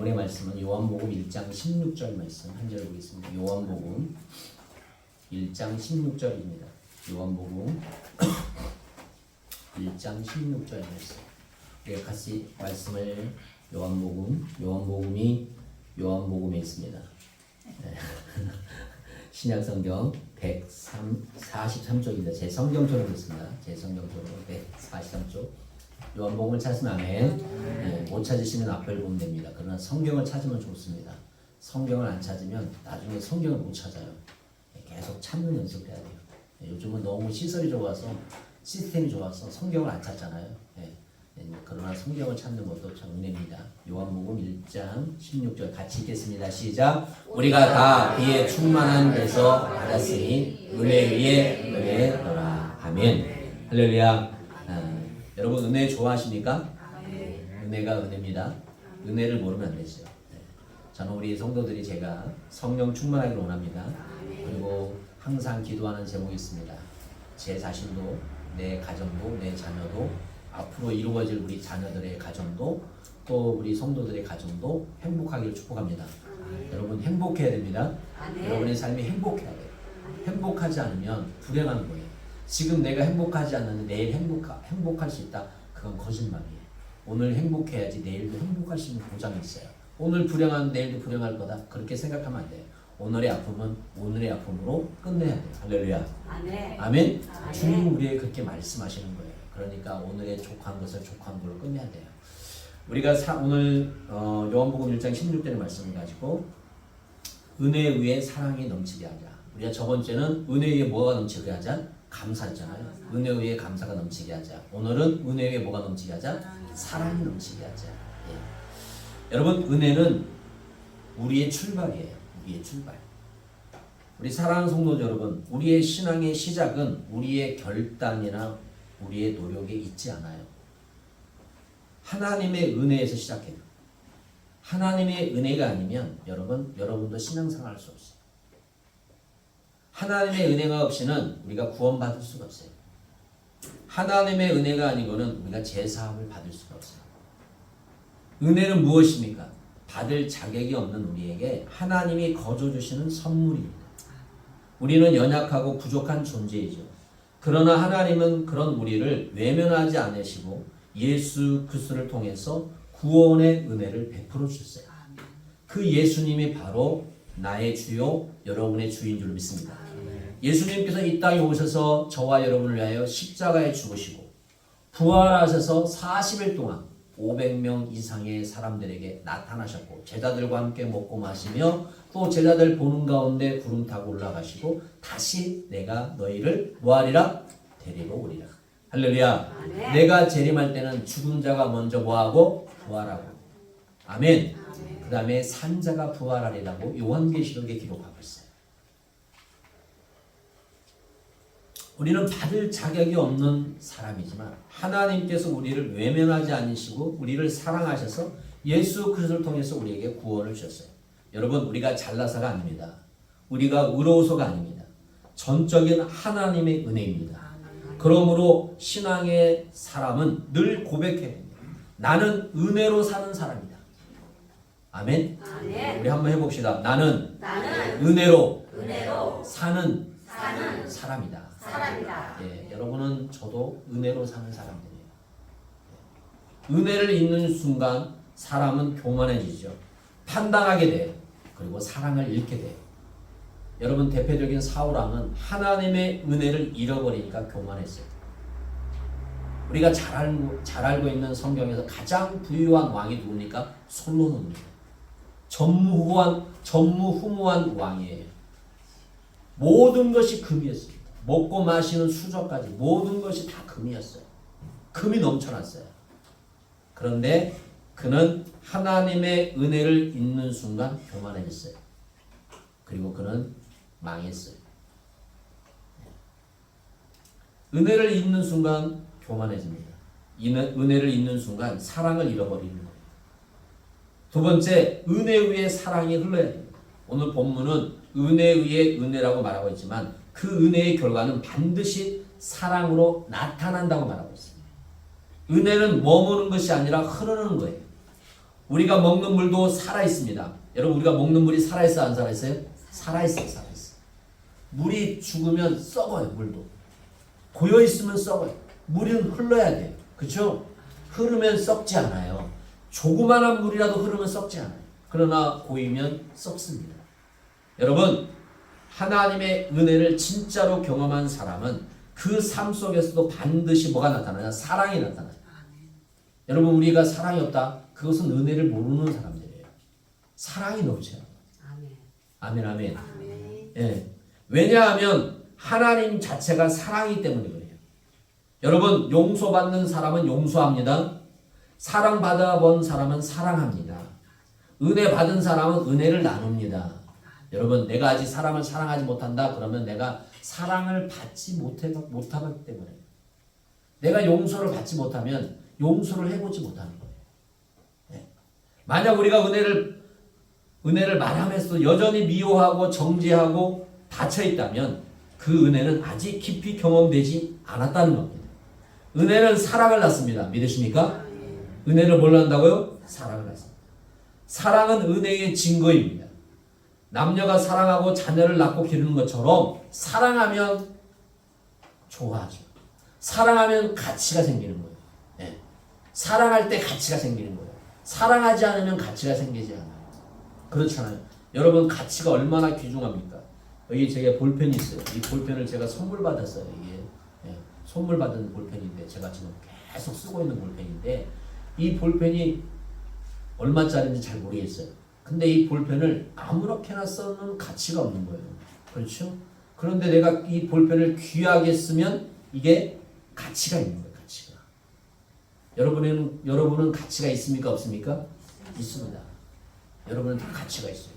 본문의 말씀은 요한복음 1장 16절 말씀 한 절 보겠습니다. 요한복음 1장 16절입니다. 요한복음 1장 16절 말씀. 우리가 같이 말씀을 요한복음에 있습니다. 네. 신약성경 143쪽입니다. 제 성경처럼 있습니다. 제 성경처럼 143쪽. 요한복음을 찾으면 아멘. 네, 못 찾으시면 앞을 보면 됩니다. 그러나 성경을 찾으면 좋습니다. 성경을 안 찾으면 나중에 성경을 못 찾아요. 계속 찾는 연습해야 돼요. 요즘은 너무 시설이 좋아서 시스템이 좋아서 성경을 안 찾잖아요. 그러나 성경을 찾는 것도 참 은혜입니다. 요한복음 1장 16절 같이 읽겠습니다. 시작. 우리가 다 비에 충만한 데서 받았으니 은혜 위에 은혜더라. 아멘. 할렐루야. 여러분 은혜 좋아하십니까? 은혜가 은혜입니다. 은혜를 모르면 안 되죠. 저는 우리 성도들이 제가 성령 충만하기를 원합니다. 그리고 항상 기도하는 제목이 있습니다. 제 자신도, 내 가정도, 내 자녀도, 앞으로 이루어질 우리 자녀들의 가정도, 또 우리 성도들의 가정도 행복하기를 축복합니다. 여러분 행복해야 됩니다. 여러분의 삶이 행복해야 돼요. 행복하지 않으면 불행한 거예요. 지금 내가 행복하지 않는데 내일 행복할 수 있다? 그건 거짓말이에요. 오늘 행복해야지 내일도 행복할 수 있는 보장이 있어요. 오늘 불행한 내일도 불행할 거다? 그렇게 생각하면 안 돼요. 오늘의 아픔은 오늘의 아픔으로 끝내야 돼요. 할렐루야. 아멘. 주님 우리에게 그렇게 말씀하시는 거예요. 그러니까 오늘의 족한 것을 족한 걸로 끝내야 돼요. 우리가 오늘 요한복음 1장 16절의 말씀을 가지고 은혜 위에 사랑이 넘치게 하자. 우리가 저번 주에는 은혜 위에 뭐가 넘치게 하자? 감사했잖아요. 은혜 위에 감사가 넘치게 하자. 오늘은 은혜 위에 뭐가 넘치게 하자? 사랑이 넘치게 하자. 여러분 은혜는 우리의 출발이에요. 우리의 출발. 우리 사랑하는 성도 여러분, 우리의 신앙의 시작은 우리의 결단이나 우리의 노력에 있지 않아요. 하나님의 은혜에서 시작해요. 하나님의 은혜가 아니면 여러분도 신앙생활 할 수 없어요. 하나님의 은혜가 없이는 우리가 구원받을 수가 없어요. 하나님의 은혜가 아니고는 우리가 제사함을 받을 수가 없어요. 은혜는 무엇입니까? 받을 자격이 없는 우리에게 하나님이 거저주시는 선물입니다. 우리는 연약하고 부족한 존재이죠. 그러나 하나님은 그런 우리를 외면하지 않으시고 예수 그리스도를 통해서 구원의 은혜를 베풀어 주셨어요. 그 예수님이 바로 나의 주요 여러분의 주인 줄 믿습니다. 예수님께서 이 땅에 오셔서 저와 여러분을 위하여 십자가에 죽으시고 부활하셔서 40일 동안 500명 이상의 사람들에게 나타나셨고 제자들과 함께 먹고 마시며 또 제자들 보는 가운데 구름 타고 올라가시고 다시 내가 너희를 뭐하리라? 데리고 오리라. 할렐루야. 아멘. 내가 재림할 때는 죽은 자가 먼저 뭐하고? 부활하고. 아멘. 그 다음에 산자가 부활하리라고 요한계시록에 기록하고 있어요. 우리는 받을 자격이 없는 사람이지만 하나님께서 우리를 외면하지 않으시고 우리를 사랑하셔서 예수 그리스도를 통해서 우리에게 구원을 주셨어요. 여러분 우리가 잘나서가 아닙니다. 우리가 의로워서가 아닙니다. 전적인 하나님의 은혜입니다. 그러므로 신앙의 사람은 늘 고백해야 됩니다. 나는 은혜로 사는 사람이다. 아멘. 우리 한번 해봅시다. 나는 은혜로 사는 사람이다. 여러분은 저도 은혜로 사는 사람들이에요. 은혜를 잊는 순간 사람은 교만해지죠. 판단하게 돼요. 그리고 사랑을 잃게 돼요. 여러분 대표적인 사울왕은 하나님의 은혜를 잃어버리니까 교만했어요. 우리가 잘 알고 있는 성경에서 가장 부유한 왕이 누굽니까? 솔로몬입니다. 전무후무한 왕이에요. 모든 것이 금이었습니다. 먹고 마시는 수저까지 모든 것이 다 금이었어요. 금이 넘쳐났어요. 그런데 그는 하나님의 은혜를 잊는 순간 교만해졌어요. 그리고 그는 망했어요. 은혜를 잊는 순간 교만해집니다. 은혜를 잊는 순간 사랑을 잃어버리는 거예요. 두 번째, 은혜 위에 사랑이 흘러야 됩니다. 오늘 본문은 은혜 위에 은혜라고 말하고 있지만 그 은혜의 결과는 반드시 사랑으로 나타난다고 말하고 있습니다. 은혜는 머무는 것이 아니라 흐르는 거예요. 우리가 먹는 물도 살아 있습니다. 여러분 우리가 먹는 물이 살아 있어 안 살아 있어요? 살아 있어요, 살아 있어. 물이 죽으면 썩어요, 물도. 고여 있으면 썩어요. 물은 흘러야 돼요, 그렇죠? 흐르면 썩지 않아요. 조그만한 물이라도 흐르면 썩지 않아요. 그러나 고이면 썩습니다. 여러분 하나님의 은혜를 진짜로 경험한 사람은 그 삶 속에서도 반드시 뭐가 나타나냐? 사랑이 나타나요. 여러분 우리가 사랑이 없다? 그것은 은혜를 모르는 사람들이에요. 사랑이 넘쳐요. 아멘, 아멘. 예. 왜냐하면 하나님 자체가 사랑이기 때문에 그래요. 여러분 용서받는 사람은 용서합니다. 사랑받아 본 사람은 사랑합니다. 은혜 받은 사람은 은혜를 나눕니다. 여러분 내가 아직 사람을 사랑하지 못한다 그러면 내가 사랑을 받지 못하기 때문에 내가 용서를 받지 못하면 용서를 해보지 못하는 거예요. 네. 만약 우리가 은혜를 말하면서도 여전히 미워하고 정죄하고 닫혀 있다면 그 은혜는 아직 깊이 경험되지 않았다는 겁니다. 은혜는 사랑을 낳습니다. 믿으십니까? 은혜를 뭘 낳는다고요? 사랑을 낳습니다. 사랑은 은혜의 증거입니다. 남녀가 사랑하고 자녀를 낳고 기르는 것처럼 사랑하면 좋아하죠. 사랑하면 가치가 생기는 거예요. 네. 사랑할 때 가치가 생기는 거예요. 사랑하지 않으면 가치가 생기지 않아요. 그렇잖아요. 여러분 가치가 얼마나 귀중합니까? 여기 제가 볼펜이 있어요. 이 볼펜을 제가 선물 받았어요. 이게 네. 선물 받은 볼펜인데 제가 지금 계속 쓰고 있는 볼펜인데 이 볼펜이 얼마짜리인지 잘 모르겠어요. 근데 이 볼펜을 아무렇게나 써는 가치가 없는 거예요. 그렇죠? 그런데 내가 이 볼펜을 귀하게 쓰면 이게 가치가 있는 거예요. 가치가. 여러분은 가치가 있습니까? 없습니까? 있습니다. 여러분은 다 가치가 있어요.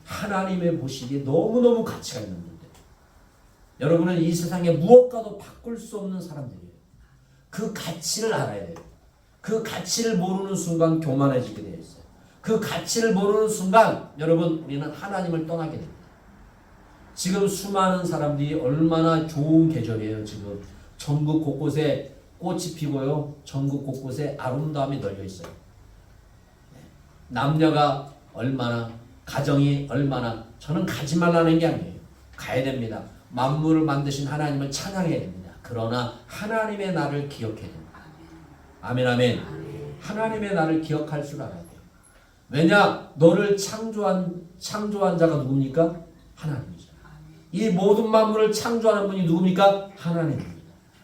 하나님의 보시기에 너무너무 가치가 있는 분들. 여러분은 이 세상에 무엇과도 바꿀 수 없는 사람들이에요. 그 가치를 알아야 돼요. 그 가치를 모르는 순간 교만해지게 되어 있어요. 그 가치를 모르는 순간 여러분 우리는 하나님을 떠나게 됩니다. 지금 수많은 사람들이 얼마나 좋은 계절이에요. 지금 전국 곳곳에 꽃이 피고요. 전국 곳곳에 아름다움이 널려 있어요. 남녀가 얼마나 가정이 얼마나 저는 가지 말라는 게 아니에요. 가야 됩니다. 만물을 만드신 하나님을 찬양해야 됩니다. 그러나 하나님의 나를 기억해야 됩니다. 아멘 아멘. 하나님의 나를 기억할 줄 알아야 돼요. 왜냐? 너를 창조한 자가 누굽니까? 하나님이죠. 이 모든 만물을 창조하는 분이 누굽니까? 하나님입니다.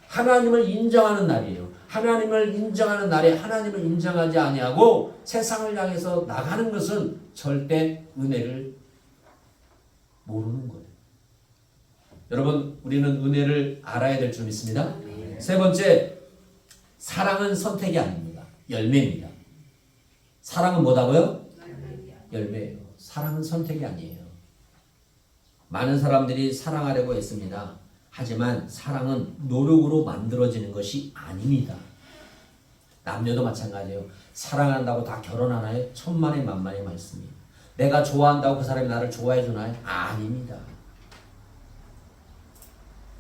하나님을 인정하는 날이에요. 하나님을 인정하는 날에 하나님을 인정하지 아니하고 세상을 향해서 나가는 것은 절대 은혜를 모르는 거예요. 여러분 우리는 은혜를 알아야 될 줄 믿습니다. 세 번째, 사랑은 선택이 아닙니다. 열매입니다. 사랑은 뭐다고요? 열매예요. 사랑은 선택이 아니에요. 많은 사람들이 사랑하려고 했습니다. 하지만 사랑은 노력으로 만들어지는 것이 아닙니다. 남녀도 마찬가지예요. 사랑한다고 다 결혼하나요? 천만의 만만의 말씀이에요. 내가 좋아한다고 그 사람이 나를 좋아해 주나요? 아닙니다.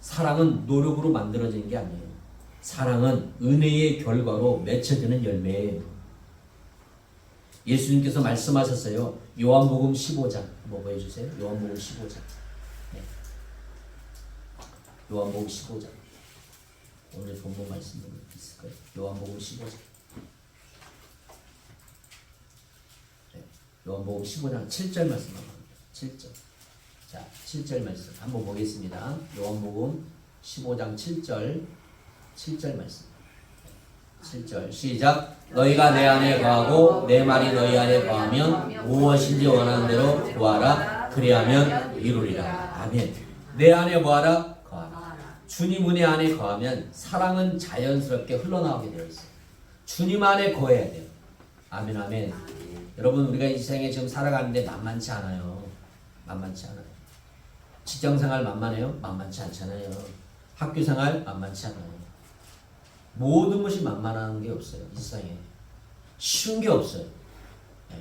사랑은 노력으로 만들어지는 게 아니에요. 사랑은 은혜의 결과로 맺혀지는 열매예요. 예수님께서 말씀하셨어요. 요한복음 15장 한번 보여주세요. 요한복음 15장. 네. 요한복음 15장. 오늘 본문 말씀 좀 있을까요? 요한복음 15장. 네. 요한복음 15장 7절 말씀 한번 합니다. 7절. 자, 7절 말씀 한번 보겠습니다. 요한복음 15장 7절 말씀. 7절 시작. 너희가 내 안에 거하고 내 말이 너희 안에 거하면 무엇인지 원하는 대로 구하라. 그리하면 이루리라. 아멘. 내 안에 거하라. 거하라. 주님 은혜 안에 거하면 사랑은 자연스럽게 흘러나오게 되어 있어요. 주님 안에 거해야 돼요. 아멘 아멘. 여러분 우리가 이 세상에 지금 살아가는데 만만치 않아요. 만만치 않아요. 직장생활 만만해요? 만만치 않잖아요. 학교생활 만만치 않아요. 모든 것이 만만한 게 없어요. 이 세상에 쉬운 게 없어요. 네.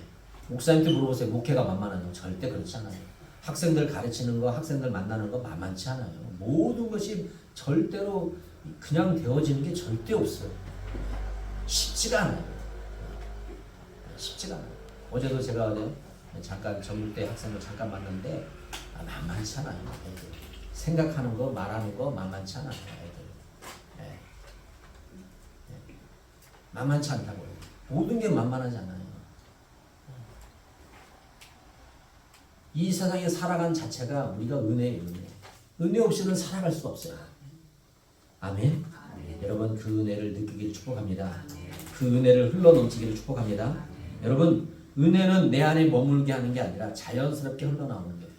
목사님께 물어보세요. 목회가 만만하냐고. 절대 그렇지 않아요. 학생들 가르치는 거, 학생들 만나는 거 만만치 않아요. 모든 것이 절대로 그냥 되어지는 게 절대 없어요. 쉽지가 않아요. 쉽지가 않아요. 어제도 제가 잠깐 전국대 학생들 잠깐 만났는데 만만치 않아요. 애들. 생각하는 거 말하는 거 만만치 않아요. 애들. 네. 네. 만만치 않다고요. 모든 게 만만하지 않아요. 이 세상에 살아간 자체가 우리가 은혜예요. 은혜 없이는 살아갈 수가 없어요. 아멘. 여러분 그 은혜를 느끼기를 축복합니다. 그 은혜를 흘러넘치기를 축복합니다. 여러분 은혜는 내 안에 머물게 하는 게 아니라 자연스럽게 흘러나오는 거예요.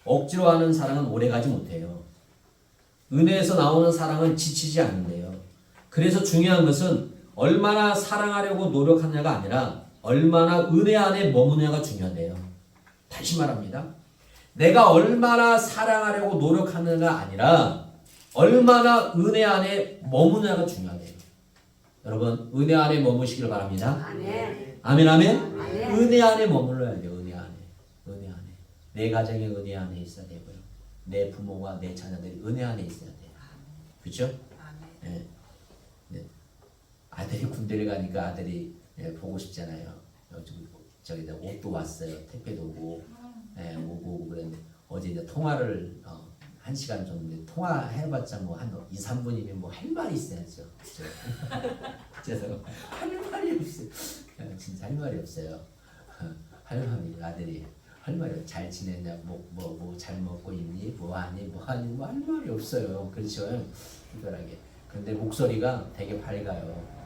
억지로 하는 사랑은 오래가지 못해요. 은혜에서 나오는 사랑은 지치지 않는데요. 그래서 중요한 것은 얼마나 사랑하려고 노력하느냐가 아니라 얼마나 은혜 안에 머무느냐가 중요한데요. 다시 말합니다. 내가 얼마나 사랑하려고 노력하느냐가 아니라 얼마나 은혜 안에 머무느냐가 중요하대요. 여러분 은혜 안에 머무시길 바랍니다. 아멘. 아멘 아멘. 아멘. 은혜 안에 머물러야 돼요. 은혜 안에. 은혜 안에. 내 가정이 은혜 안에 있어야 되고요. 내 부모와 내 자녀들이 은혜 안에 있어야 돼요. 그렇죠? 네. 네. 아들이 군대를 가니까 아들이 보고 싶잖아요. 저기 옷도 왔어요. 택배도 오고, 오고 그랬는데 어제 이제 통화를 1시간 정도 통화해봤자 뭐 한 2, 3분이면 뭐 할 말이 있어야죠. 죄송. 할 말이 없어요. 진짜 할 말이 없어요. 할 말이 아들이 할 말이 잘 지냈냐, 뭐 잘 먹고 있니, 뭐 하니 뭐 할 말이 없어요. 그렇죠? 특별하게. 근데 목소리가 되게 밝아요.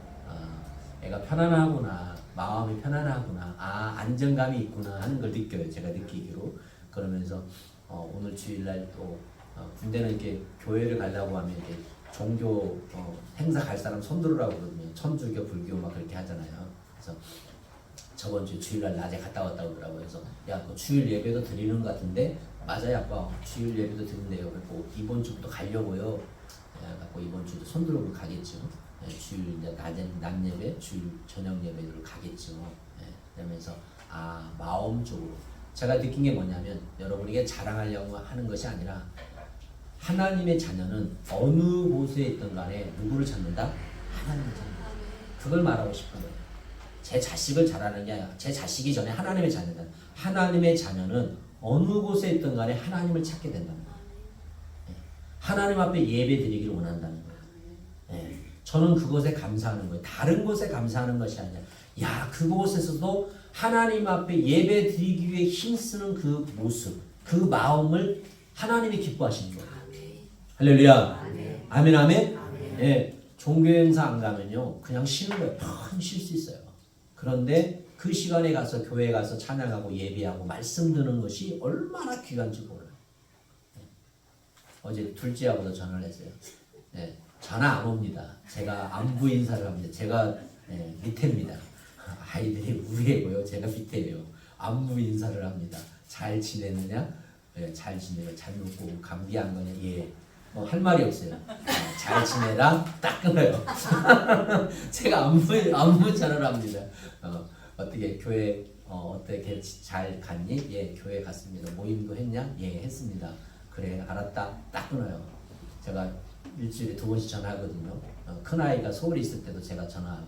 애가 편안하구나, 마음이 편안하구나, 안정감이 있구나 하는 걸 느껴요. 제가 느끼기로. 그러면서 오늘 주일날 또 군대는 이렇게 교회를 가려고 하면 이렇게 종교 행사 갈 사람 손들으라고 그러거든요. 천주교, 불교 막 그렇게 하잖아요. 그래서 저번 주 주일날 낮에 갔다 왔다 그러더라고요. 그래서 야, 너 주일 예배도 드리는 것 같은데 맞아요, 아빠. 주일 예배도 드린대요. 그리고 이번 주부터 가려고요. 갖고 이번 주도 손들고 가겠죠. 주일 이제 낮 예배, 주일 저녁 예배를 가겠죠. 그러면서 마음적으로 제가 느낀 게 뭐냐면 여러분에게 자랑하려고 하는 것이 아니라 하나님의 자녀는 어느 곳에 있든 간에 누구를 찾는다? 하나님을 찾는다. 그걸 말하고 싶은 거예요. 제 자식을 잘하는 게 아니라 제 자식이 전에 하나님의 자녀다. 하나님의 자녀는 어느 곳에 있든 간에 하나님을 찾게 된다는 거예요. 하나님 앞에 예배 드리기를 원한다는 거예요. 저는 그것에 감사하는 거예요. 다른 곳에 감사하는 것이 아니라 그곳에서도 하나님 앞에 예배 드리기 위해 힘쓰는 그 모습, 그 마음을 하나님이 기뻐하시는 거예요. 할렐루야. 아멘 아멘. 종교 행사 안 가면요 그냥 쉬는 거예요. 푹 쉴 수 있어요. 그런데 그 시간에 가서 교회 가서 찬양하고 예배하고 말씀 듣는 것이 얼마나 귀한지 몰라요. 어제 둘째하고도 전화를 했어요. 전화 안 옵니다. 제가 안부 인사를 합니다. 제가 밑에입니다. 아이들이 위에고요. 제가 밑에예요. 안부 인사를 합니다. 잘 지냈느냐? 잘 지내요. 잘 먹고 감기 안 거냐? 예. 할 말이 없어요. 잘 지내라 딱 끊어요. 제가 안부 전화를 합니다. 어떻게 교회 어떻게 잘 갔니? 예, 교회 갔습니다. 모임도 했냐? 예, 했습니다. 그래, 알았다. 딱 끊어요. 제가 일주일에 2번씩 전화하거든요. 큰 아이가 서울에 있을 때도 제가 전화하고.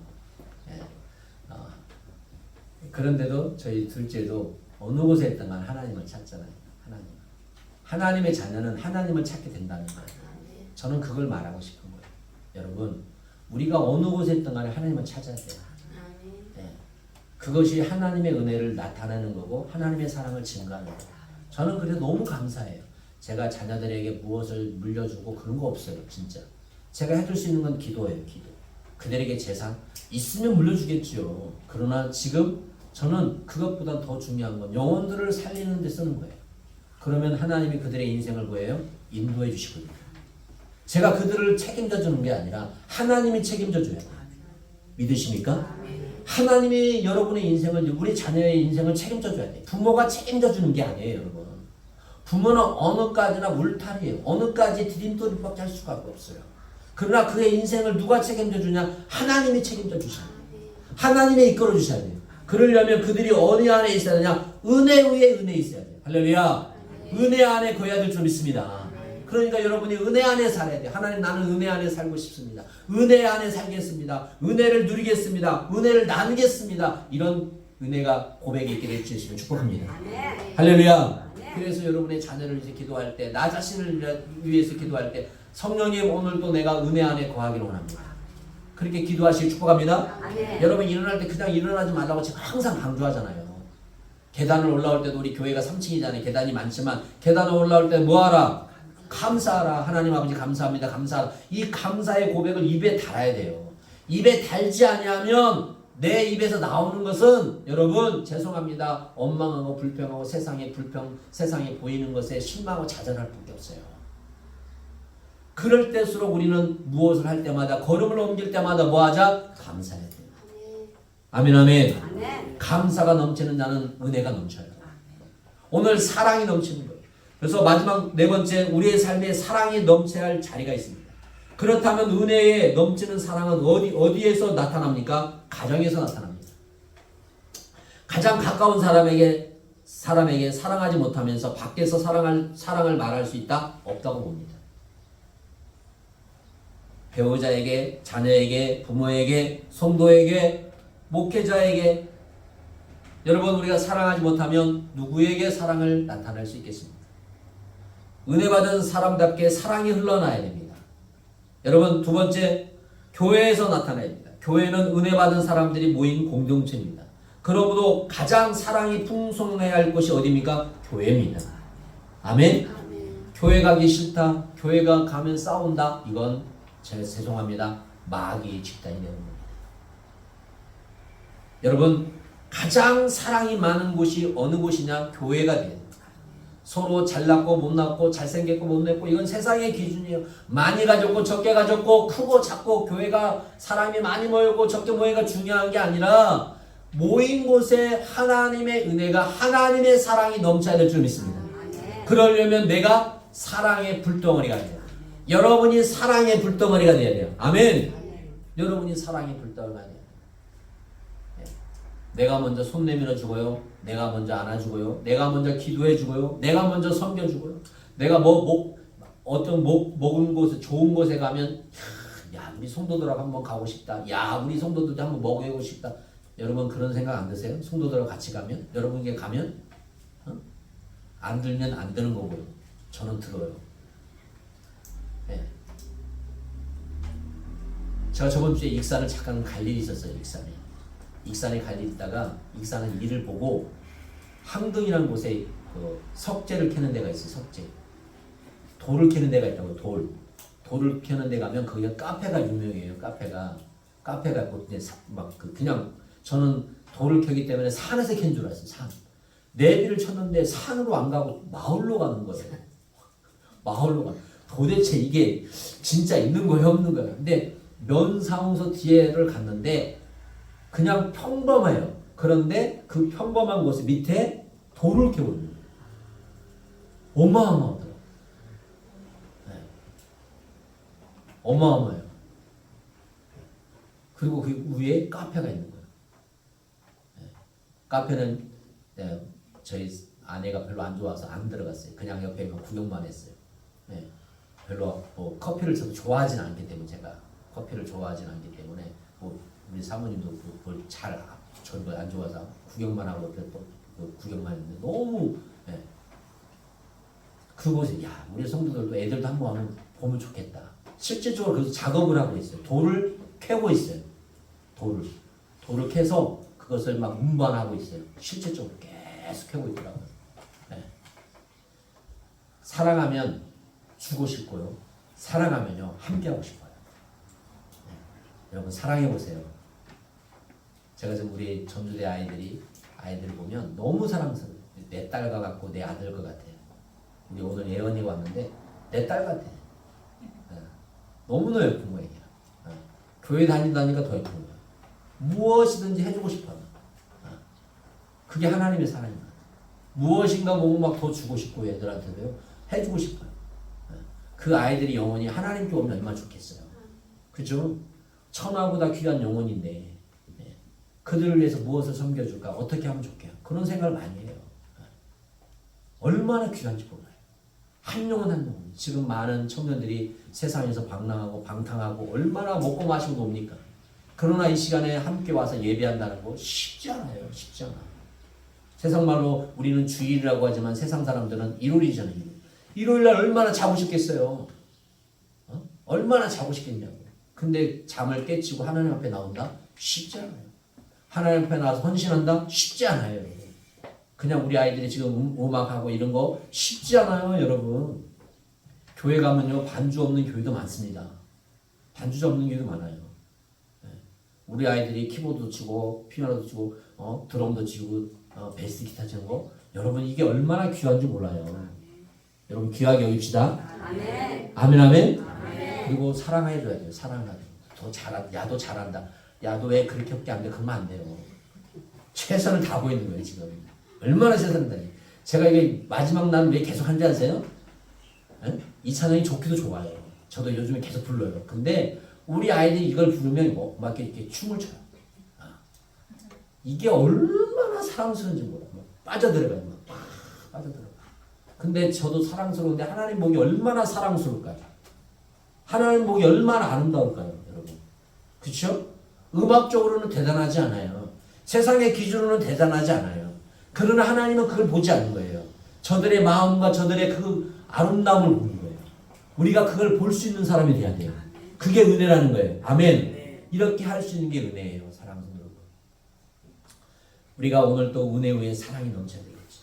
그런데도 저희 둘째도 어느 곳에 있든 간 하나님을 찾잖아요. 하나님의 자녀는 하나님을 찾게 된다는 거예요. 저는 그걸 말하고 싶은 거예요. 여러분, 우리가 어느 곳에 있든 간에 하나님을 찾아야 돼요. 그것이 하나님의 은혜를 나타내는 거고 하나님의 사랑을 증가하는 거예요. 저는 그래서 너무 감사해요. 제가 자녀들에게 무엇을 물려주고 그런 거 없어요. 진짜. 제가 해줄 수 있는 건 기도예요. 기도. 그들에게 재산 있으면 물려주겠죠. 그러나 지금 저는 그것보다 더 중요한 건 영혼들을 살리는 데 쓰는 거예요. 그러면 하나님이 그들의 인생을 뭐예요? 인도해 주시거든요. 제가 그들을 책임져 주는 게 아니라 하나님이 책임져 줘요. 믿으십니까? 하나님이 여러분의 인생을, 우리 자녀의 인생을 책임져 줘야 돼요. 부모가 책임져 주는 게 아니에요, 여러분. 부모는 어느까지나 울타리예요. 어느까지 디딤돌이밖에 할 수가 없어요. 그러나 그의 인생을 누가 책임져 주냐? 하나님이 책임져 주셔야 돼요. 하나님이 이끌어 주셔야 돼요. 그러려면 그들이 어느 안에 있어야 되냐? 은혜 위에 은혜 있어야 돼요. 할렐루야. 은혜 안에 거해야 될 줄 믿습니다. 그러니까 여러분이 은혜 안에 살아야 돼요. 하나님, 나는 은혜 안에 살고 싶습니다. 은혜 안에 살겠습니다. 은혜를 누리겠습니다. 은혜를 나누겠습니다. 이런 은혜가 고백이 있게 될 주시면 축복합니다. 아멘. 할렐루야. 아멘. 그래서 여러분의 자녀를 이제 기도할 때, 나 자신을 위해서 기도할 때 성령님 오늘도 내가 은혜 안에 거하기를 원합니다. 그렇게 기도하시길 축복합니다. 아멘. 여러분 일어날 때 그냥 일어나지 말라고 제가 항상 강조하잖아요. 계단을 올라올 때도 우리 교회가 3층이잖아요. 계단이 많지만 계단을 올라올 때 뭐하라? 감사하라. 하나님 아버지 감사합니다. 감사하라. 이 감사의 고백을 입에 달아야 돼요. 입에 달지 아니하면 내 입에서 나오는 것은 여러분 죄송합니다. 원망하고 불평하고 세상에 보이는 것에 실망하고 좌절할 뿐이 없어요. 그럴 때일수록 우리는 무엇을 할 때마다 걸음을 옮길 때마다 뭐하자? 감사해야 돼요. 아멘 아멘. 아멘. 감사가 넘치는 자는 은혜가 넘쳐요. 오늘 사랑이 넘치는 거예요. 그래서 마지막 네 번째 우리의 삶에 사랑이 넘쳐야 할 자리가 있습니다. 그렇다면 은혜에 넘치는 사랑은 어디에서 나타납니까? 가정에서 나타납니다. 가장 가까운 사람에게 사랑하지 못하면서 밖에서 사랑을 말할 수 있다? 없다고 봅니다. 배우자에게, 자녀에게, 부모에게, 성도에게, 목회자에게 여러분 우리가 사랑하지 못하면 누구에게 사랑을 나타낼 수 있겠습니까? 은혜 받은 사람답게 사랑이 흘러나야 됩니다. 여러분 두 번째 교회에서 나타나야 됩니다. 교회는 은혜 받은 사람들이 모인 공동체입니다. 그러므로 가장 사랑이 풍성해야 할 곳이 어디입니까? 교회입니다. 아멘? 교회 가기 싫다. 교회가 가면 싸운다. 이건 제가 죄송합니다. 마귀의 집단이 되는 겁니다. 여러분 가장 사랑이 많은 곳이 어느 곳이냐? 교회가 돼요. 서로 잘났고 못났고 잘생겼고 못냈고 이건 세상의 기준이에요. 많이 가졌고 적게 가졌고 크고 작고 교회가 사람이 많이 모이고 적게 모이가 중요한 게 아니라 모인 곳에 하나님의 은혜가 하나님의 사랑이 넘쳐야 될 줄 믿습니다. 그러려면 내가 사랑의 불덩어리가 돼요. 여러분이 사랑의 불덩어리가 돼야 돼요. 아멘. 여러분이 사랑의 불덩어리가 돼요. 내가 먼저 손 내밀어 주고요. 내가 먼저 안아주고요. 내가 먼저 기도해 주고요. 내가 먼저 섬겨 주고요. 내가 먹은 곳에 좋은 곳에 가면 야 우리 성도들하고 한번 가고 싶다. 야 우리 성도들도 한번 먹어보고 싶다. 여러분 그런 생각 안 드세요? 성도들하고 같이 가면 여러분에게 가면 안 들면 안 되는 거고요. 저는 들어요. 네. 제가 저번 주에 익산을 잠깐 갈 일이 있었어요. 익산에 갈 일이 있다가 익산은 일을 보고 항등이라는 곳에 그 석재를 캐는 데가 있어요. 석재. 돌을 캐는 데가 있다고요. 돌을 캐는 데 가면 거기가 카페가 유명해요. 카페가 있고 그냥 저는 돌을 캐기 때문에 산에서 캔 줄 알았어요. 산. 내비를 쳤는데 산으로 안 가고 마을로 가는 거예요. 마을로 가. 도대체 이게 진짜 있는 거예요, 없는 거예요? 근데 면사무소 뒤에를 갔는데 그냥 평범해요. 그런데 그 평범한 곳 밑에 돌을 캐고 있는 거예요. 어마어마하더라고요. 네. 어마어마해요. 그리고 그 위에 카페가 있는 거예요. 네. 카페는 저희 아내가 별로 안 좋아서 안 들어갔어요. 그냥 옆에 구경만 했어요. 네. 별로 커피를 저도 좋아하진 않기 때문에 제가 커피를 좋아하진 않기 때문에 우리 사모님도 저를 안 좋아서 구경만 하고 옆에 구경만 했는데 너무 그곳에 야 우리 성도들도 애들도 한번 보면 좋겠다. 실질적으로 그래서 작업을 하고 있어요. 돌을 캐고 있어요. 돌을 캐서 그것을 막 운반하고 있어요. 실질적으로 계속 캐고 있더라고요. 네. 사랑하면 주고 싶고요. 사랑하면요 함께하고 싶어요. 네. 여러분 사랑해보세요. 제가 지금 우리 전주대 아이들 보면 너무 사랑스러워요. 내 딸과 같고 내 아들 것 같아요. 우리 오늘 예언이가 왔는데 내 딸 같아. 네. 너무나 예쁜 거예요. 네. 교회 다닌다니까 더 예쁜 거예요. 무엇이든지 해주고 싶어요. 네. 그게 하나님의 사랑입니다. 무엇인가 보고 막 더 주고 싶고 애들한테도요 해주고 싶어요. 네. 그 아이들이 영혼이 하나님께 오면 얼마나 좋겠어요. 그죠? 천하보다 귀한 영혼인데 그들을 위해서 무엇을 섬겨줄까? 어떻게 하면 좋게요? 그런 생각을 많이 해요. 얼마나 귀한지 몰라요. 한 영혼 한 영혼. 지금 많은 청년들이 세상에서 방랑하고 방탕하고 얼마나 먹고 마시고 놉니까? 그러나 이 시간에 함께 와서 예배한다는 거 쉽지 않아요. 쉽지 않아. 세상 말로 우리는 주일이라고 하지만 세상 사람들은 일요일이잖아요. 일요일 날 얼마나 자고 싶겠어요. 얼마나 자고 싶겠냐고. 근데 잠을 깨치고 하나님 앞에 나온다? 쉽지 않아요. 하나님 앞에 나와서 헌신한다? 쉽지 않아요. 그냥 우리 아이들이 지금 음악하고 이런 거 쉽지 않아요, 여러분. 교회 가면요, 반주 없는 교회도 많습니다. 반주 없는 교회도 많아요. 우리 아이들이 키보드도 치고 피아노도 치고 드럼도 치고 베이스 기타 치는 거, 여러분 이게 얼마나 귀한지 몰라요. 여러분 귀하게 여깁시다. 아멘. 아멘, 아멘. 아멘. 그리고 사랑해줘야 돼요. 사랑해야 돼요. 더 잘한다. 야도 잘한다. 야도 왜 그렇게밖에 안 돼? 그러면 안 돼요. 최선을 다하고 있는 거예요 지금. 얼마나 최선을 다해. 제가 이게 마지막 날 왜 계속 한지 아세요? 이 찬양이 좋기도 좋아요. 저도 요즘에 계속 불러요. 근데 우리 아이들이 이걸 부르면 막 이렇게 춤을 춰요. 이게 얼마나 사랑스러운지 몰라요. 빠져들어가요. 막 빠져들어가. 근데 저도 사랑스러운데 하나님 복이 얼마나 사랑스러울까요? 하나님 복이 얼마나 아름다울까요, 여러분? 그렇죠? 음악적으로는 대단하지 않아요. 세상의 기준으로는 대단하지 않아요. 그러나 하나님은 그걸 보지 않는 거예요. 저들의 마음과 저들의 그 아름다움을 보는 거예요. 우리가 그걸 볼 수 있는 사람이 돼야 돼요. 그게 은혜라는 거예요. 아멘. 이렇게 할 수 있는 게 은혜예요, 사랑하는 여러분. 우리가 오늘 또 은혜 위에 사랑이 넘쳐야 되겠죠.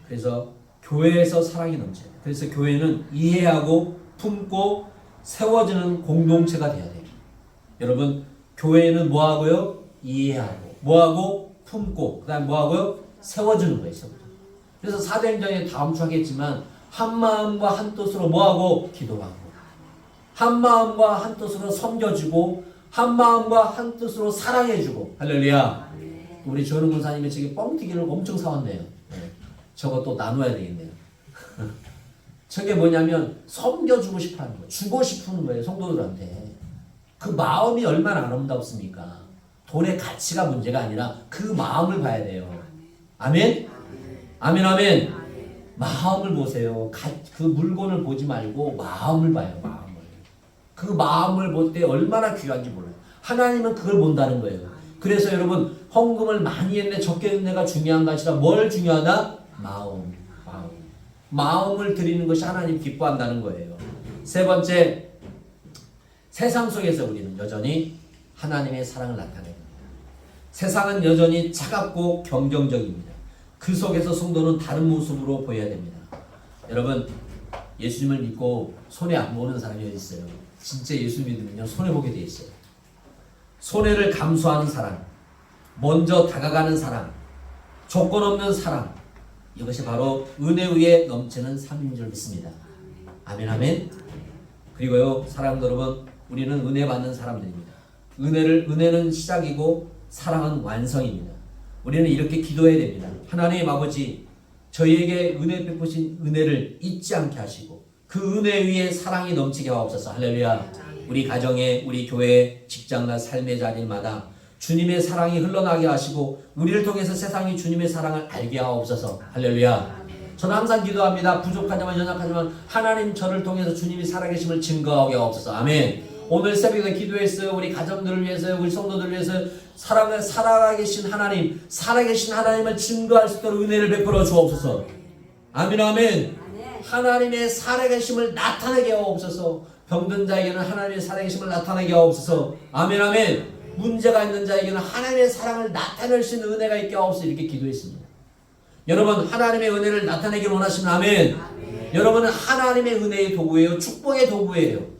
그래서 교회에서 사랑이 넘쳐야 돼요. 그래서 교회는 이해하고 품고 세워지는 공동체가 돼야 돼요. 여러분, 교회는 뭐하고요? 이해하고, 뭐하고? 품고, 그 다음 뭐하고요? 세워주는 거예요. 그래서 사도행전에 다음 주 하겠지만 한 마음과 한 뜻으로 뭐하고? 기도하고, 한 마음과 한 뜻으로 섬겨주고, 한 마음과 한 뜻으로 사랑해주고. 할렐루야. 우리 조은웅 군사님이 지금 뻥튀기를 엄청 사왔네요. 네. 저거 또 나눠야 되겠네요. 저게 뭐냐면 섬겨주고 싶어하는 거예요. 주고 싶은 거예요, 성도들한테. 그 마음이 얼마나 아름답습니까? 돈의 가치가 문제가 아니라 그 마음을 봐야 돼요. 아멘? 아멘, 아멘. 마음을 보세요. 그 물건을 보지 말고 마음을 봐요, 마음을. 그 마음을 볼 때 얼마나 귀한지 몰라요. 하나님은 그걸 본다는 거예요. 그래서 여러분, 헌금을 많이 했네, 적게 했네가 중요한 것이 아니라 뭘 중요하다? 마음. 마음을 드리는 것이 하나님 기뻐한다는 거예요. 세 번째, 세상 속에서 우리는 여전히 하나님의 사랑을 나타냅니다. 세상은 여전히 차갑고 경쟁적입니다. 그 속에서 성도는 다른 모습으로 보여야 됩니다. 여러분, 예수님을 믿고 손해 안 보는 사람이 어디 있어요? 진짜 예수 믿으면요, 손해 보게 돼 있어요. 손해를 감수하는 사람, 먼저 다가가는 사람, 조건 없는 사람, 이것이 바로 은혜 위에 넘치는 삶인 줄 믿습니다. 아멘, 아멘. 그리고요, 사랑하는 여러분, 우리는 은혜 받는 사람들입니다. 은혜는 시작이고 사랑은 완성입니다. 우리는 이렇게 기도해야 됩니다. 하나님 아버지, 저희에게 은혜 베푸신 은혜를 잊지 않게 하시고 그 은혜 위에 사랑이 넘치게 하옵소서. 할렐루야. 우리 가정에, 우리 교회, 직장과 삶의 자리마다 주님의 사랑이 흘러나게 하시고 우리를 통해서 세상이 주님의 사랑을 알게 하옵소서. 할렐루야. 저는 항상 기도합니다. 부족하지만 연약하지만 하나님 저를 통해서 주님이 살아계심을 증거하게 하옵소서. 아멘. 오늘 새벽에 기도했어요. 우리 가정들을 위해서, 우리 성도들을 위해서 살아계신 하나님을 증거할 수 있도록 은혜를 베풀어 주옵소서. 아멘, 아멘. 하나님의 살아계심을 나타내게 하옵소서. 병든 자에게는 하나님의 살아계심을 나타내게 하옵소서. 아멘, 아멘. 문제가 있는 자에게는 하나님의 사랑을 나타낼 수 있는 은혜가 있게 하옵소서. 이렇게 기도했습니다. 여러분, 하나님의 은혜를 나타내길 원하시면 아멘. 아멘. 여러분은 하나님의 은혜의 도구예요. 축복의 도구예요.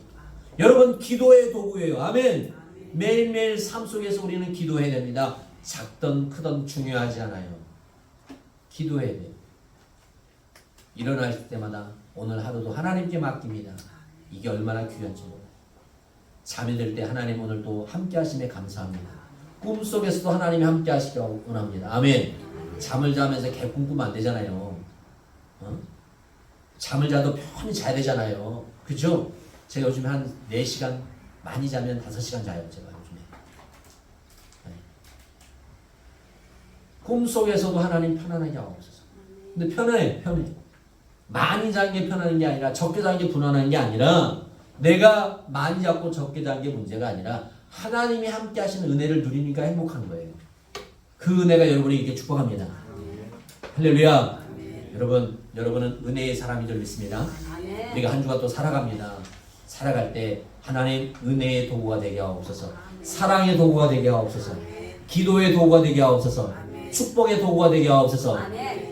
여러분, 기도의 도구예요. 아멘. 매일매일 삶 속에서 우리는 기도해야 됩니다. 작든 크든 중요하지 않아요. 기도해야 돼요. 일어날 때마다 오늘 하루도 하나님께 맡깁니다. 이게 얼마나 귀한지 몰라요. 잠이 들 때 하나님 오늘도 함께 하심에 감사합니다. 꿈속에서도 하나님이 함께 하시길 원합니다. 아멘. 잠을 자면서 개꿈 꾸면 안 되잖아요. 잠을 자도 편히 자야 되잖아요. 그죠? 제가 요즘에 한 4시간, 많이 자면 5시간 자요. 제가 요즘에. 네. 꿈속에서도 하나님 편안하게 하옵소서. 근데 편해. 많이 자는 게 편안한 게 아니라 적게 자는 게 불안한 게 아니라 내가 많이 잡고 적게 자는 게 문제가 아니라 하나님이 함께 하시는 은혜를 누리니까 행복한 거예요. 그 은혜가 여러분에게 축복합니다. 할렐루야. 여러분은 은혜의 사람인 줄 믿습니다. 우리가 한 주간 또 살아갑니다. 살아갈 때 하나님 은혜의 도구가 되게 하옵소서. 사랑의 도구가 되게 하옵소서. 기도의 도구가 되게 하옵소서. 축복의 도구가 되게 하옵소서.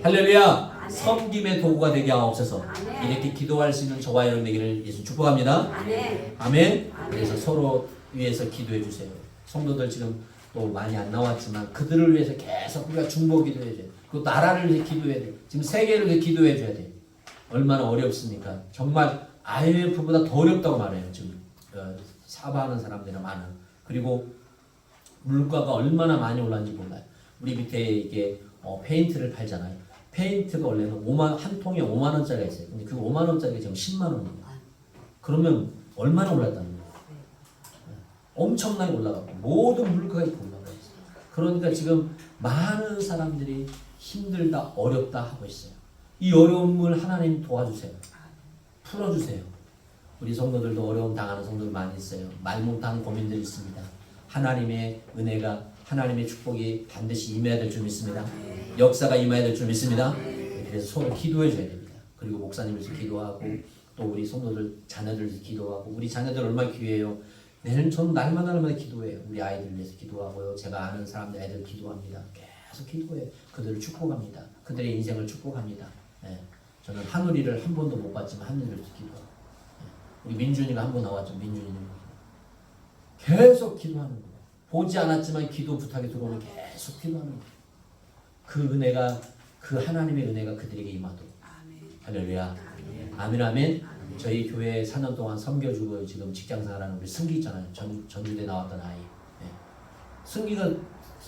할렐루야. 섬김의 도구가 되게 하옵소서. 이렇게 기도할 수 있는 저와 여러분 되기를 예수 축복합니다. 아멘. 그래서 서로 위해서 기도해 주세요. 성도들 지금 또 많이 안 나왔지만 그들을 위해서 계속 우리가 중보 기도해 줘야 돼. 그 나라를 위해 기도해야 돼. 지금 세계를 위해 기도해 줘야 돼. 얼마나 어렵습니까? 정말 IMF보다 더 어렵다고 말해요. 지금 사바하는 사람들이 많은. 그리고 물가가 얼마나 많이 올랐는지 몰라요. 우리 밑에 이게 페인트를 팔잖아요. 페인트가 원래는 한 통에 5만 원짜리가 있어요. 근데 그 5만 원짜리가 지금 10만 원입니다. 그러면 얼마나 올랐다는 거예요? 엄청나게 올라갔고 모든 물가가 이렇게 올라가 있어요. 그러니까 지금 많은 사람들이 힘들다 어렵다 하고 있어요. 이 어려움을 하나님 도와주세요. 풀어주세요. 우리 성도들도 어려움 당하는 성도들 많이 있어요. 말 못하는 고민들이 있습니다. 하나님의 은혜가 하나님의 축복이 반드시 임해야 될 줄 믿습니다. 역사가 임해야 될 줄 믿습니다. 그래서 서로 기도해 줘야 됩니다. 그리고 목사님을 기도하고 또 우리 성도들 자녀들 기도하고 우리 자녀들 얼마나 귀해요. 저는 날마다 기도해요. 우리 아이들 위해서 기도하고요. 제가 아는 사람들 애들 기도합니다. 계속 기도해요. 그들을 축복합니다. 그들의 인생을 축복합니다. 저는 하늘이를 한 번도 못 봤지만 하늘을 기도하고 우리 민준이가 한 번 나왔죠. 민준이는 계속 기도하는 거예요. 보지 않았지만 기도 부탁이 들어오면 계속 기도하는 거예요. 그 은혜가 그 하나님의 은혜가 그들에게 임하도록. 할렐루야. 아멘 아멘. 저희 교회 4년 동안 섬겨주고 지금 직장생활하는 우리 승기 있잖아요. 전주대 나왔던 아이. 승기가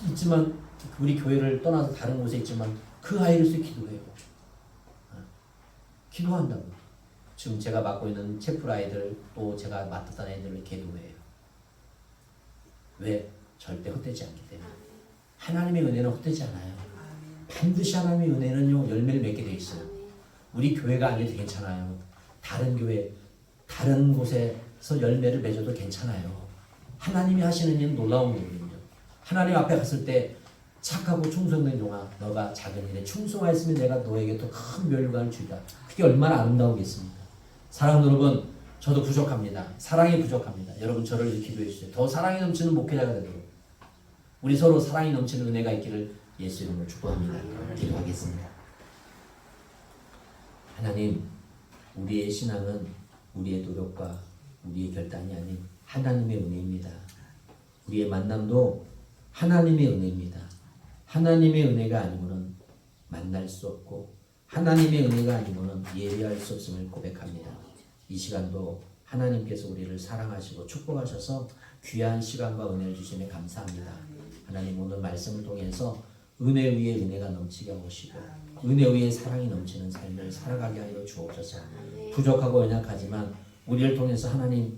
있지만 우리 교회를 떠나서 다른 곳에 있지만 그 아이를 위해서 기도해요. 기도한다고. 지금 제가 맡고 있는 채플 아이들 또 제가 맡았던 아이들을 기도해요. 왜? 절대 헛되지 않기 때문에. 하나님의 은혜는 헛되지 않아요. 반드시 하나님의 은혜는요 열매를 맺게 돼 있어요. 우리 교회가 아니어도 괜찮아요. 다른 교회, 다른 곳에서 열매를 맺어도 괜찮아요. 하나님이 하시는 일은 놀라운 일이거든요. 하나님 앞에 갔을 때 착하고 충성된 종아, 너가 작은 일에 충성하였으면 내가 너에게 더 큰 멸관을 주리라. 그게 얼마나 아름다우겠습니까? 사랑하는 여러분, 저도 부족합니다. 사랑이 부족합니다. 여러분 저를 위해 기도해 주세요. 더 사랑이 넘치는 목회자가 되도록 우리 서로 사랑이 넘치는 은혜가 있기를 예수 이름으로 축복합니다. 기도하겠습니다. 하나님, 우리의 신앙은 우리의 노력과 우리의 결단이 아닌 하나님의 은혜입니다. 우리의 만남도 하나님의 은혜입니다. 하나님의 은혜가 아니고는 만날 수 없고 하나님의 은혜가 아니고는 예배할 수 없음을 고백합니다. 이 시간도 하나님께서 우리를 사랑하시고 축복하셔서 귀한 시간과 은혜를 주시며 감사합니다. 하나님 오늘 말씀을 통해서 은혜 위에 은혜가 넘치게 하시고 은혜 위에 사랑이 넘치는 삶을 살아가게 하여 주옵소서. 부족하고 연약하지만 우리를 통해서 하나님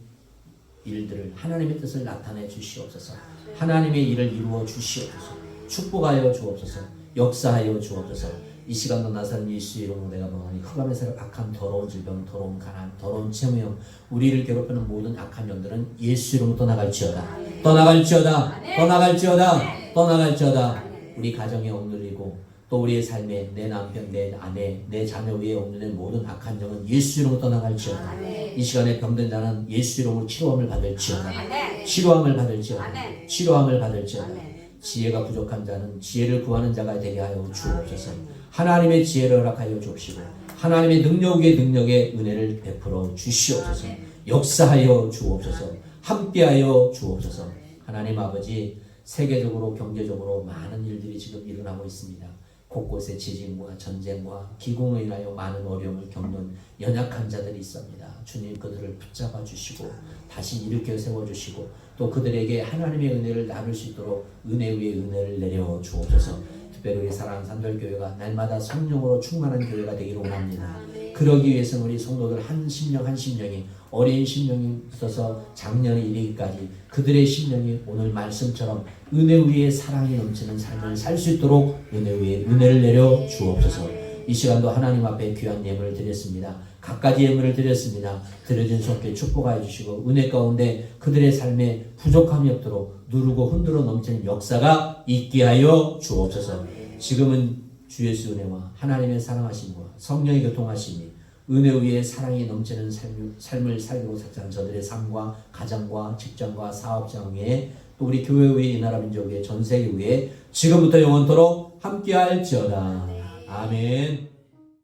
일들을 하나님의 뜻을 나타내 주시옵소서. 하나님의 일을 이루어 주시옵소서. 축복하여 주옵소서. 역사하여 주옵소서. 이 시간도 나사렛 예수 이름으로 내가 명하니 흑암에서 악한 더러운 질병, 더러운 가난, 더러운 채무형, 우리를 괴롭히는 모든 악한 영들은 예수 이름으로 떠나갈지어다. 떠나갈지어다. 떠나갈지어다. 떠나갈지어다. 우리 가정에 억눌리고 또 우리의 삶에 내 남편, 내 아내, 내 자녀 위에 억눌린 모든 악한 영은 예수 이름으로 떠나갈지어다. 이 시간에 병든 자는 예수 이름으로 치료함을 받을지어다. 치료함을 받을지어다. 치료함을 받을지어다. 지혜가 부족한 자는 지혜를 구하는 자가 되게 하여 주옵소서. 하나님의 지혜를 허락하여 주옵시고 하나님의 능력 위에 능력의 은혜를 베풀어 주시옵소서. 역사하여 주옵소서. 함께하여 주옵소서. 하나님 아버지, 세계적으로 경제적으로 많은 일들이 지금 일어나고 있습니다. 곳곳에 지진과 전쟁과 기근으로 인하여 많은 어려움을 겪는 연약한 자들이 있습니다. 주님 그들을 붙잡아 주시고 다시 일으켜 세워주시고 또 그들에게 하나님의 은혜를 나눌 수 있도록 은혜 위에 은혜를 내려 주옵소서. 특별히 우리 사랑하는 산돌교회가 날마다 성령으로 충만한 교회가 되기를 원합니다. 그러기 위해서는 우리 성도들 한 심령 한 심령이 어린 심령이 있어서 작년에 이르기까지 그들의 심령이 오늘 말씀처럼 은혜 위에 사랑이 넘치는 삶을 살 수 있도록 은혜 위에 은혜를 내려 주옵소서. 이 시간도 하나님 앞에 귀한 예물을 드렸습니다. 갖가지 예물을 드렸습니다. 드려진 손께 축복하여 주시고 은혜 가운데 그들의 삶에 부족함이 없도록 누르고 흔들어 넘치는 역사가 있게 하여 주옵소서. 지금은 주 예수 은혜와 하나님의 사랑하심과 성령의 교통하심이 은혜 위에 사랑이 넘치는 삶을 살고 살자는 저들의 삶과 가정과 직장과 사업장 위에 또 우리 교회 위에 이 나라 민족 위에 전 세계 위에 지금부터 영원토록 함께할지어다. 아멘.